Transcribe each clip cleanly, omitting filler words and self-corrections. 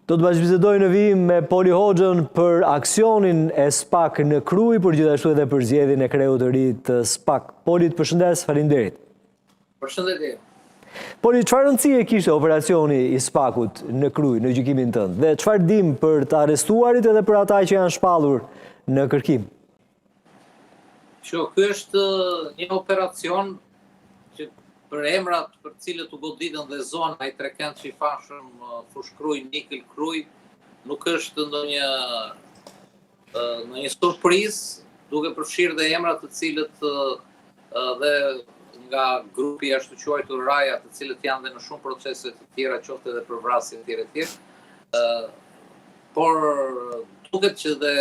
Do të bashkëbisedoj në vijim me Poli Hoxhën për aksionin e SPAK në Krujë, por gjithashtu edhe për zgjedhjen e kreut të ri të SPAK. Poli, të përshëndes, faleminderit. Përshëndetje. Poli, çfarë rëndësie kishte operacioni i SPAK-ut në Krujë, në gjykimin tënd? Dhe çfarë dim për të arrestuarit edhe për ata që janë shpallur në kërkim? Ky është një operacion që për emrat për cilët u goditën dhe zona i trekent që i fashëm Fush Krujë, Nikël Krujë, nuk është ndonjë surprizë, duke përfshirë dhe emrat të cilët dhe nga grupi ashtu quajtur Raja, të cilët janë dhe në shumë procese të tjera, qoftë edhe për vrasje të tjera. Por duket që dhe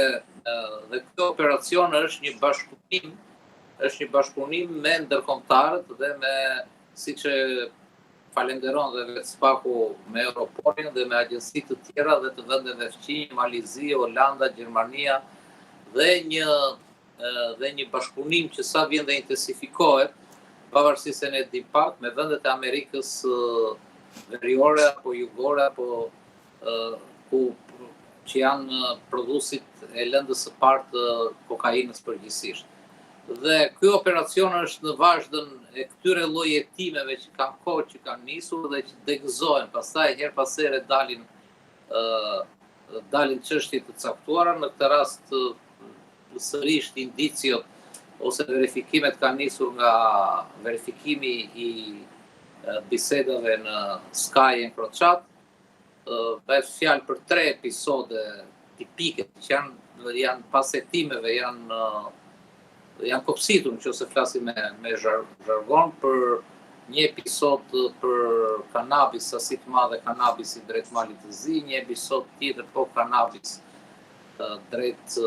këtë operacion është një bashkëpunim me ndërkombëtarët dhe me, siç e falenderon dhe vetë SPAK-u, me Europolin dhe me agjenci të tjera dhe të vendeve fqinj, Malizi, Olanda, Gjermania dhe një bashkëpunim që sa vjen dhe intensifikohet, pavarësisht se ne dim pak, me vendet e Amerikës veriore apo jugore apo që janë prodhuesit e lëndës së parë të kokainës përgjithsisht. Dhe ky operacion është në vazhdën e këtyre lloj hetimeve që kanë kohë që kanë nisur dhe që degëzohen, pastaj her pas here dalin çështje të caktuara, në këtë rast sërish indiciot ose verifikimet kanë nisur nga verifikimi i bisedave në Sky Encrochat. Bëhet fjalë për 3 episode tipike që janë pas hetimeve, janë kopsitur, nëse flasim me zhargon, për një episod për kanabis, sasi të madhe kanabisi drejt Malit të Zi, një episod tjetër po kanabis drejt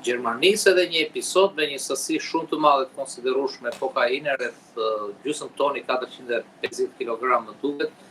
Gjermanisë, edhe një episod me një sasi shumë të madhe të konsiderueshme kokainë, rreth gjysmë toni, 450 kg më duket,